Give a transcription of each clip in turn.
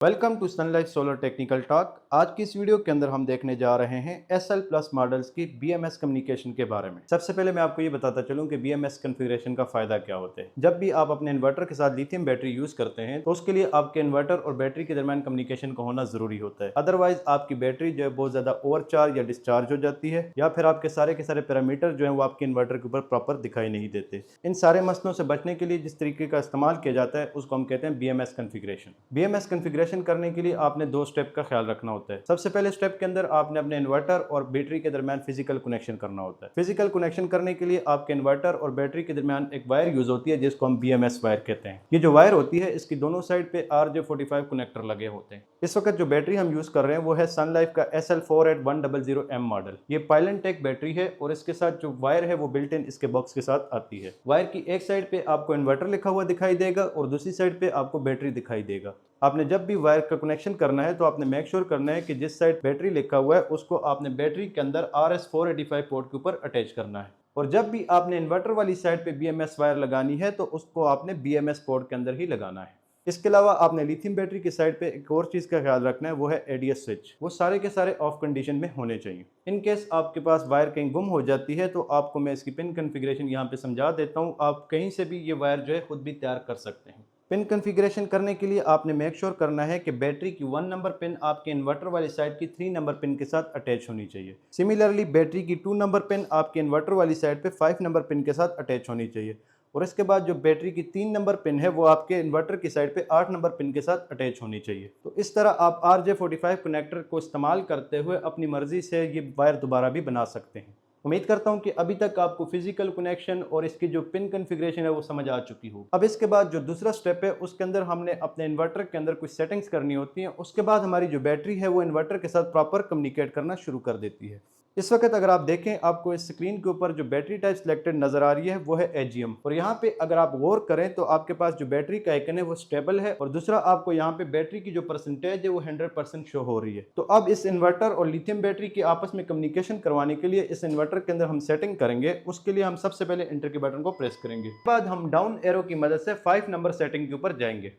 Welcome to Sunlife solar technical talk. आज की इस वीडियो के अंदर हम देखने जा रहे हैं SL प्लस मॉडल्स की BMS कम्युनिकेशन के बारे में। सबसे पहले मैं आपको ये बताता चलूं कि BMS कॉन्फ़िगरेशन का फायदा क्या होता है। जब भी आप अपने इन्वर्टर के साथ लिथियम बैटरी यूज करते हैं तो उसके लिए आपके इन्वर्टर और बैटरी के दरमियान कम्युनिकेशन का होना जरूरी होता है। अदरवाइज आपकी बैटरी जो है बहुत ज्यादा ओवरचार्ज या डिस्चार्ज हो जाती है, या फिर आपके सारे के सारे पैरामीटर जो है वो आपके इन्वर्टर के ऊपर प्रॉपर दिखाई नहीं देते। इन सारे मसलों से बचने के लिए जिस तरीके का इस्तेमाल किया जाता है उसको हम कहते हैं BMS कॉन्फ़िगरेशन। BMS कॉन्फ़िगरेशन करने के लिए आपने दो स्टेप का ख्याल रखना होता है। सबसे पहले स्टेप के अंदर आपने अपने इन्वर्टर और बैटरी के दरमियान फिजिकल कनेक्शन करना होता है। फिजिकल कनेक्शन करने के लिए आपके इन्वर्टर और बैटरी के दरमियान एक वायर यूज होती है जिसको हम BMS वायर कहते हैं। ये जो वायर होती है इसकी दोनों साइड पे RJ45 कनेक्टर लगे होते हैं। इस वक्त जो बैटरी हम यूज कर रहे हैं वो है सनलाइफ का SL48100M मॉडल। ये पाइलेंटेक बैटरी है और इसके साथ जो वायर है वो बिल्ट इन इसके बॉक्स के साथ आती है। वायर की एक साइड पे आपको इन्वर्टर लिखा हुआ दिखाई देगा और दूसरी साइड पे आपको बैटरी दिखाई देगा। आपने जब भी वायर का कनेक्शन करना है तो आपने मेक श्योर करना है कि जिस साइड बैटरी लिखा हुआ है उसको आपने बैटरी के अंदर RS485 पोर्ट के ऊपर अटैच करना है। और जब भी आपने इन्वर्टर वाली साइड पे BMS वायर लगानी है तो उसको आपने BMS पोर्ट के अंदर ही लगाना है। इसके अलावा आपने लिथियम बैटरी की साइड पे एक और चीज़ का ख्याल रखना है, वो है ADS स्विच। वो सारे के सारे ऑफ कंडीशन में होने चाहिए। इन केस आपके पास वायर कहीं गुम हो जाती है तो आपको मैं इसकी पिन कॉन्फ़िगरेशन यहाँ पे समझा देता हूँ। आप कहीं से भी ये वायर जो है खुद भी तैयार कर सकते हैं। पिन कॉन्फ़िगरेशन करने के लिए आपने मेक श्योर करना है कि बैटरी की 1 नंबर पिन आपके इन्वर्टर वाली साइड की 3 नंबर पिन के साथ अटैच होनी चाहिए। सिमिलरली बैटरी की 2 नंबर पिन आपके इन्वर्टर वाली साइड पे 5 नंबर पिन के साथ अटैच होनी चाहिए। और इसके बाद जो बैटरी की 3 नंबर पिन है वो आपके इन्वर्टर की साइड पे 8 नंबर पिन के साथ अटैच होनी चाहिए। तो इस तरह आप RJ45 कनेक्टर को इस्तेमाल करते हुए अपनी मर्जी से ये वायर दोबारा भी बना सकते हैं। उम्मीद करता हूं कि अभी तक आपको फिजिकल कनेक्शन और इसकी जो पिन कॉन्फ़िगरेशन है वो समझ आ चुकी हो। अब इसके बाद जो दूसरा स्टेप है उसके अंदर हमने अपने इन्वर्टर के अंदर कुछ सेटिंग्स करनी होती हैं। उसके बाद हमारी जो बैटरी है वो इन्वर्टर के साथ प्रॉपर कम्युनिकेट करना शुरू कर देती है। इस वक्त अगर आप देखें आपको इस स्क्रीन के ऊपर जो बैटरी टाइप सिलेक्टेड नजर आ रही है वो है AGM। और यहाँ पे अगर आप गौर करें तो आपके पास जो बैटरी का आइकन है वो स्टेबल है और दूसरा आपको यहाँ पे बैटरी की जो परसेंटेज है वो 100% शो हो रही है। तो अब इस इन्वर्टर और लिथियम बैटरी की आपस में कम्युनिकेशन करवाने के लिए इस इन्वर्टर के अंदर हम सेटिंग करेंगे। उसके लिए हम सबसे पहले इंटर के बटन को प्रेस करेंगे, बाद हम डाउन एरो की मदद से 5 नंबर सेटिंग के ऊपर जाएंगे।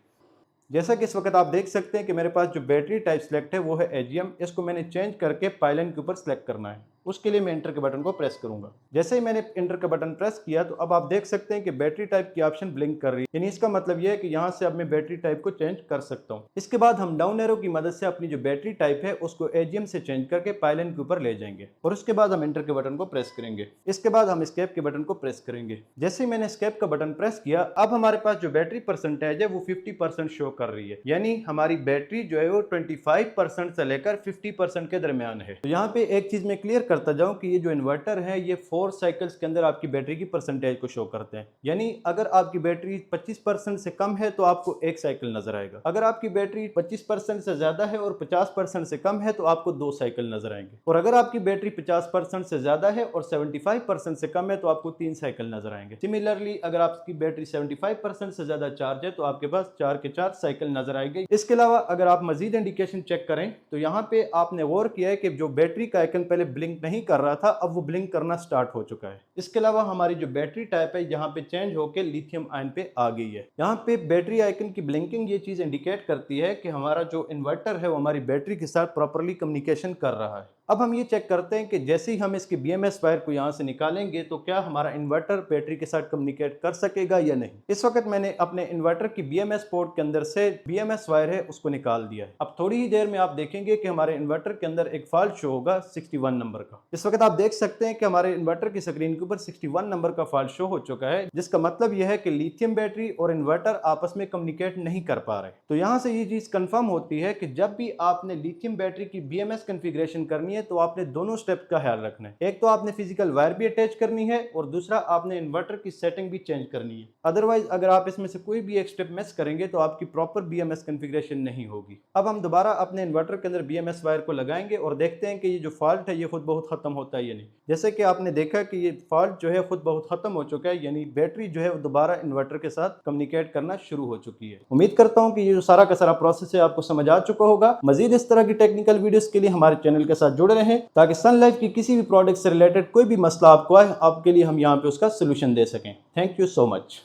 जैसा कि इस वक्त आप देख सकते हैं कि मेरे पास जो बैटरी टाइप सिलेक्ट है वो है AGM। इसको मैंने चेंज करके पाइलन के ऊपर सेलेक्ट करना है। उसके लिए मैं इंटर के बटन को प्रेस करूंगा। जैसे ही मैंने इंटर का बटन प्रेस किया तो अब आप देख सकते हैं कि बैटरी टाइप की ऑप्शन ब्लिंक कर रही है, यानी इसका मतलब यह है कि यहां से अब मैं बैटरी टाइप को चेंज कर सकता हूं। इसके बाद हम डाउन एरो की मदद से अपनी जो बैटरी टाइप है उसको AGM से चेंज करके पाइलन के ऊपर ले जाएंगे और उसके बाद हम इंटर के बटन को प्रेस करेंगे। इसके बाद हम एस्केप के बटन को प्रेस करेंगे। जैसे ही मैंने एस्केप का बटन प्रेस किया अब हमारे पास जो बैटरी परसेंटेज है वो 50% शो कर रही है, यानी हमारी बैटरी जो है वो 25% से लेकर 50% के दरमियान है। तो यहाँ पे एक चीज मैं क्लियर करता जाऊं कि ये जो इन्वर्टर है ये 4 साइकिल्स के अंदर आपकी बैटरी की परसेंटेज को शो करते हैं। यानी अगर आपकी बैटरी 25% से कम है तो आपको 1 साइकिल नजर आएगा। अगर आपकी बैटरी 25% से ज्यादा है और 50% से कम है तो आपको 2 साइकिल नजर आएंगे। और अगर आपकी बैटरी 50% से ज्यादा है और 75% से कम है तो आपको 3 साइकिल नजर आएंगे। सिमिलरली अगर आपकी बैटरी 75% से ज्यादा चार्ज है तो आपके पास 4 के 4 साइकिल नजर आएंगे। इसके अलावा अगर आप मजीद इंडिकेशन चेक करें तो यहाँ पे आपने गौर किया है कि जो बैटरी का आइकन पहले ब्लिंक नहीं कर रहा था अब वो ब्लिंक करना स्टार्ट हो चुका है। इसके अलावा हमारी जो बैटरी टाइप है यहाँ पे चेंज होकर लिथियम आयन पे आ गई है। यहाँ पे बैटरी आइकन की ब्लिंकिंग ये चीज इंडिकेट करती है कि हमारा जो इन्वर्टर है वो हमारी बैटरी के साथ प्रॉपरली कम्युनिकेशन कर रहा है। अब हम ये चेक करते हैं कि जैसे ही हम इसकी BMS वायर को यहाँ से निकालेंगे तो क्या हमारा इन्वर्टर बैटरी के साथ कम्युनिकेट कर सकेगा या नहीं। इस वक्त मैंने अपने इन्वर्टर की BMS पोर्ट के अंदर से BMS वायर है उसको निकाल दिया है। अब थोड़ी ही देर में आप देखेंगे कि हमारे इन्वर्टर के अंदर एक फॉल्ट शो होगा 61 नंबर का। इस वक्त आप देख सकते हैं कि हमारे इन्वर्टर की स्क्रीन के ऊपर 61 नंबर का फॉल्ट शो हो चुका है, जिसका मतलब यह है कि लिथियम बैटरी और इन्वर्टर आपस में कम्युनिकेट नहीं कर पा रहे। तो यहाँ से ये चीज कंफर्म होती है कि जब भी आपने लिथियम बैटरी की BMS कॉन्फ़िगरेशन करनी है तो आपने दोनों स्टेप का ख्याल रखना है। एक तो आपने फिजिकल वायर भी अटैच करनी है और दूसरा आपने इन्वर्टर की सेटिंग भी चेंज करनी है। अदरवाइज अगर आप इसमें से कोई भी एक स्टेप मिस करेंगे तो आपकी प्रॉपर BMS कॉन्फ़िगरेशन नहीं होगी। अब हम दोबारा अपने इन्वर्टर के अंदर BMS वायर को लगाएंगे और देखते हैं कि ये जो फॉल्ट है ये खुद बहुत खत्म होता है या नहीं। जैसे कि आपने देखा कि ये फॉल्ट जो है खुद बहुत खत्म हो चुका है, यानी बैटरी जो है वो दोबारा इन्वर्टर के साथ कम्युनिकेट करना शुरू हो चुकी है। उम्मीद करता हूँ कि ये जो सारा का सारा प्रोसेस है आपको समझ आ चुका होगा। मजीद इस तरह की टेक्निकल वीडियोस के लिए हमारे चैनल के साथ जुड़े रहें ताकि सनलाइफ की किसी भी प्रोडक्ट से रिलेटेड कोई भी मसला आपको आए आपके लिए हम यहाँ पे उसका सोल्यूशन दे सकें। Thank you so much.